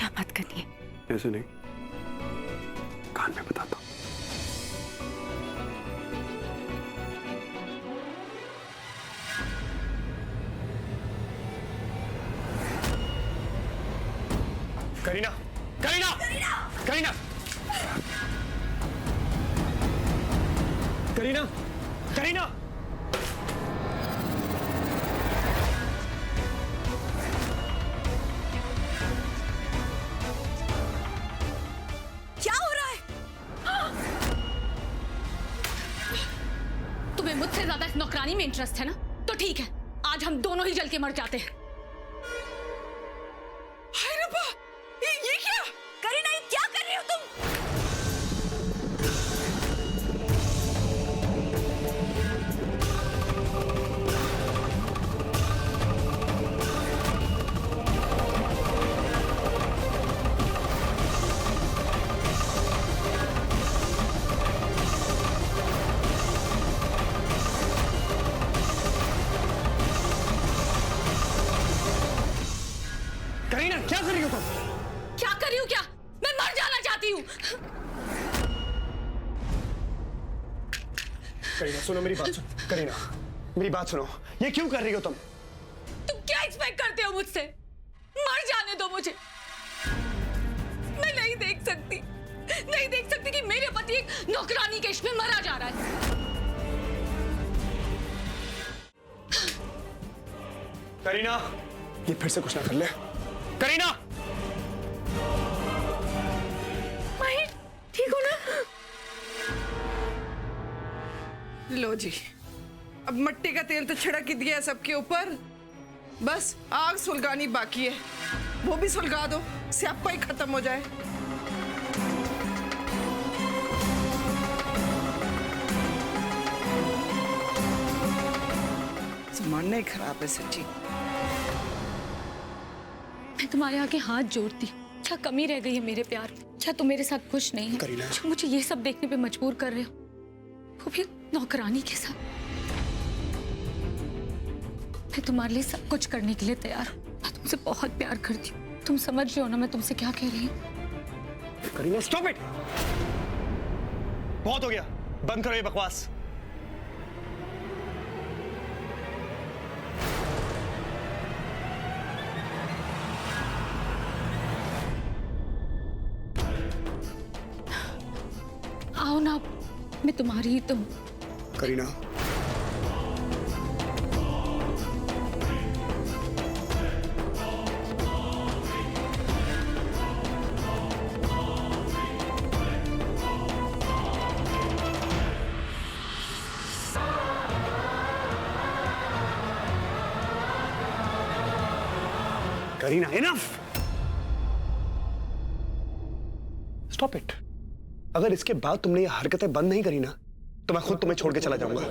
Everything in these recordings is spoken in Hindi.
चिंता मत करिए। ऐसे नहीं, कान में बताता हूं। करीना, करीना, करीना, करीना, करीना, क्या हो रहा है? तुम्हें मुझसे ज्यादा इस नौकरानी में इंटरेस्ट है ना? तो ठीक है, आज हम दोनों ही जल के मर जाते हैं। ये क्या? करीना, ये क्या कर रही हो तुम? करीना, क्या कर रही हो तुम? क्या कर रही हूँ? क्या मैं मर जाना चाहती हूँ। करीना सुनो, मेरी बात सुनो। करीना मेरी बात सुनो, ये क्यों कर रही हो तुम? तुम क्या एक्सपेक्ट करते हो मुझसे? मर जाने दो मुझे। मैं नहीं देख सकती कि मेरे पति एक नौकरानी के इश्क में मरा जा रहा है। करीना, ये फिर से कुछ ना कर ले। करीना, माहिर, ठीक हो ना? लो जी, अब मट्टी का तेल तो छिड़क ही दिया है सबके ऊपर, बस आग सुलगानी बाकी है। वो भी सुलगा दो, स्यापा ही खत्म हो जाए। जमाना ही खराब है सच्ची। मैं तुम्हारे आगे हाथ जोड़ती, क्या कमी रह गई है मेरे प्यार? क्या तुम मेरे साथ खुश नहीं है? करीना, जो मुझे ये सब देखने पे मजबूर कर रहे हो, वो भी नौकरानी के साथ। मैं तुम्हारे लिए सब कुछ करने के लिए तैयार हूँ। मैं तुमसे बहुत प्यार करती हूँ। तुम समझ रहे हो ना मैं तुमसे क्या कह रही हूँ? करीना स्टॉप इट, बहुत हो गया, बंद करो ये बकवास। आओ ना, मैं तुम्हारी ही तो हूँ। Kareena, Kareena enough, stop it. अगर इसके बाद तुमने ये हरकतें बंद नहीं करी ना, तो मैं खुद तुम्हें छोड़ के चला जाऊंगा।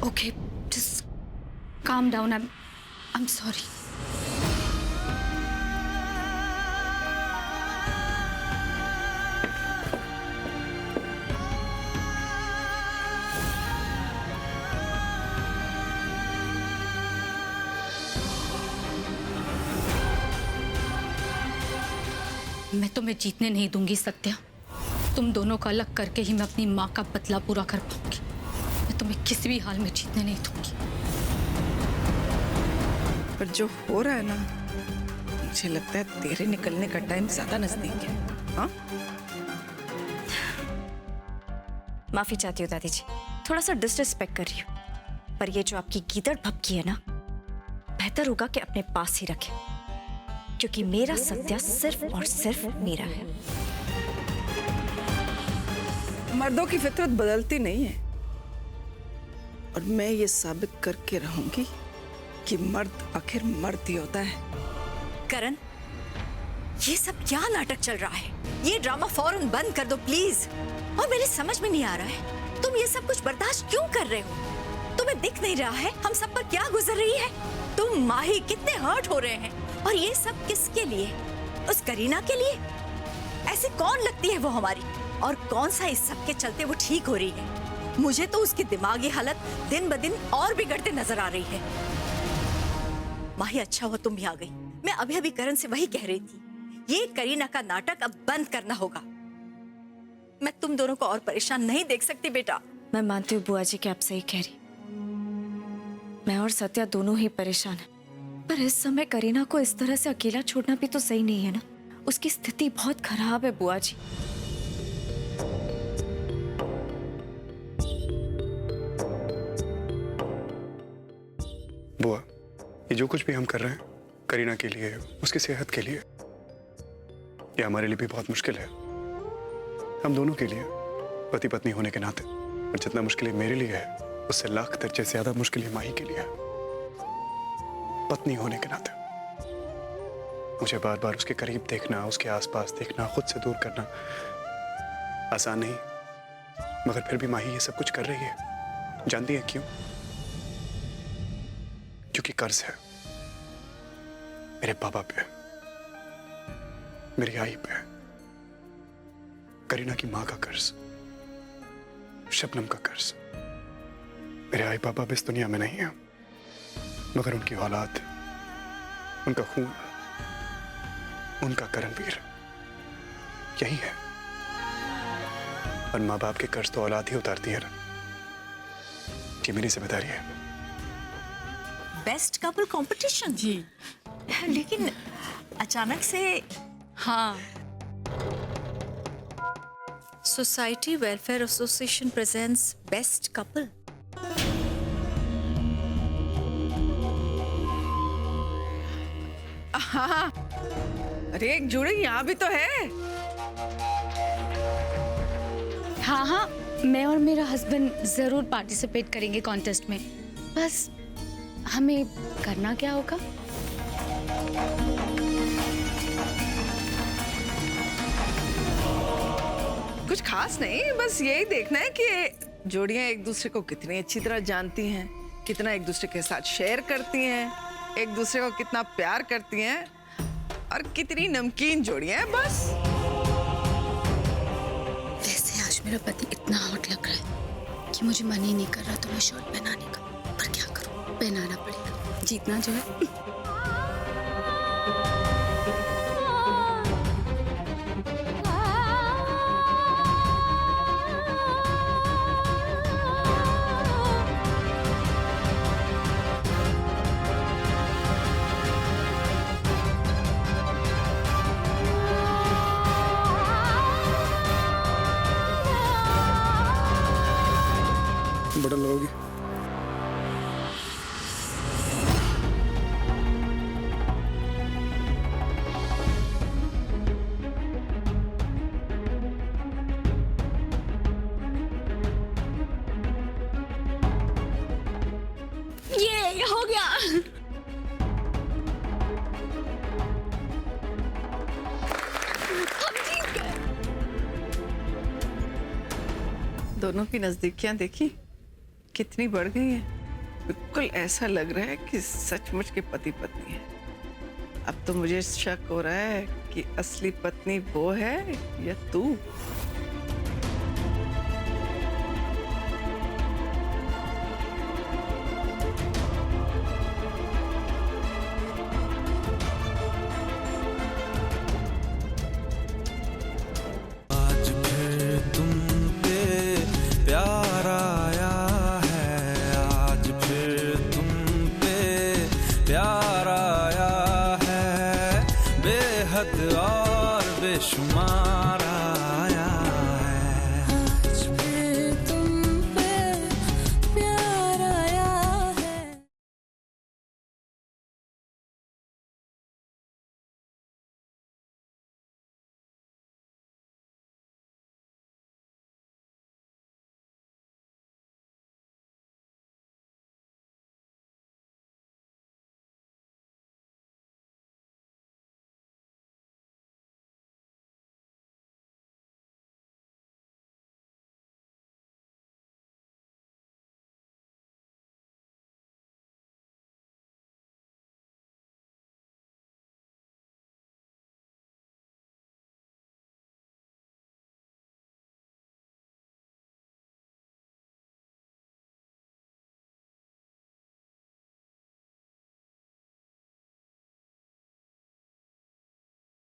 Okay, just calm down. I am sorry. मैं तुम्हें जीतने नहीं दूंगी सत्या। तुम दोनों को अलग करके ही मैं अपनी माँ का बदला पूरा कर पाऊंगी। मैं तुम्हें किसी भी हाल में जीतने नहीं दूंगी। पर जो हो रहा है ना, मुझे लगता है तेरे निकलने का टाइम ज्यादा नजदीक है। हाँ, माफी चाहती हूँ दादी जी, थोड़ा सा डिसरिस्पेक्ट कर रही हूँ, पर ये जो आपकी गीदड़ भपकी है ना, बेहतर होगा कि अपने पास ही रखें, क्योंकि मेरा सत्या सिर्फ और सिर्फ मेरा है। मर्दों की फितरत बदलती नहीं है, और मैं ये साबित करके रहूंगी कि मर्द आखिर मर्द ही होता है। करण, ये सब क्या नाटक चल रहा है? ये ड्रामा फौरन बंद कर दो प्लीज। और मेरी समझ में नहीं आ रहा है, तुम ये सब कुछ बर्दाश्त क्यों कर रहे हो? तुम्हें दिख नहीं रहा है हम सब पर क्या गुजर रही है? तुम माही कितने हर्ट हो रहे हैं, और ये सब किसके लिए? उस करीना के लिए? ऐसे कौन लगती है वो हमारी? और कौन सा इस सब के चलते वो ठीक हो रही है। मुझे तो उसकी दिमागी हालत दिन ब दिन और बिगड़ते नजर आ रही है। माही, अच्छा हुआ तुम भी आ गई। मैं अभी अभी करण से वही कह रही थी, ये करीना का नाटक अब बंद करना होगा। मैं तुम दोनों को और परेशान नहीं देख सकती बेटा। मैं मानती हूँ बुआ जी कि आप सही कह रही। मैं और सत्या दोनों ही परेशान हैं, पर इस समय करीना को इस तरह से अकेला छोड़ना भी तो सही नहीं है ना। उसकी स्थिति बहुत खराब है बुआ जी। बुआ, ये जो कुछ भी हम कर रहे हैं करीना के लिए, उसकी सेहत के लिए, ये हमारे लिए भी बहुत मुश्किल है। हम दोनों के लिए पति पत्नी होने के नाते, और जितना मुश्किल मेरे लिए है उससे लाख दर्जे ज्यादा मुश्किल माही के लिए है। पत्नी होने के नाते मुझे बार बार उसके करीब देखना, उसके आसपास देखना, खुद से दूर करना आसान नहीं, मगर फिर भी माही ये सब कुछ कर रही है। जानती है क्यों? क्योंकि कर्ज है मेरे पापा पे, मेरी आई पे, करीना की मां का कर्ज, शबनम का कर्ज। मेरे आई पापा भी इस दुनिया में नहीं है, मगर उनकी औलाद, उनका खून, उनका करणवीर यही है। और माँ बाप के कर्ज तो औलाद ही उतारती है ना। ये मेरी जिम्मेदारी है। बेस्ट कपल कंपटीशन जी, लेकिन अचानक से। हाँ, society welfare association presents best couple. हाँ, अरे एक जोड़ी यहाँ भी तो है। हाँ हाँ, मैं और मेरा हस्बैंड जरूर पार्टिसिपेट करेंगे कॉन्टेस्ट में। बस हमें करना क्या होगा? कुछ खास नहीं, बस यही देखना है कि जोड़ियां एक दूसरे को कितनी अच्छी तरह जानती हैं, कितना एक दूसरे के साथ शेयर करती हैं, एक दूसरे को कितना प्यार करती हैं, और कितनी नमकीन जोड़ियां हैं। बस वैसे आज मेरा पति इतना हॉट लग रहा है कि मुझे मन ही नहीं कर रहा तुम्हें शर्ट पहनाने का, पर क्या करूं, पहनाना पड़ेगा, जीतना जो है। बटन लगाओगी? ये हो गया। हम जीत गए। दोनों की नजदीकियां देखी कितनी बढ़ गई है। बिल्कुल ऐसा लग रहा है कि सचमुच के पति पत्नी है। अब तो मुझे शक हो रहा है कि असली पत्नी वो है या तू। आज फिर तुम पे प्यार आया है, आज फिर तुम पे प्यार आया है, बेहद और बेशुमार।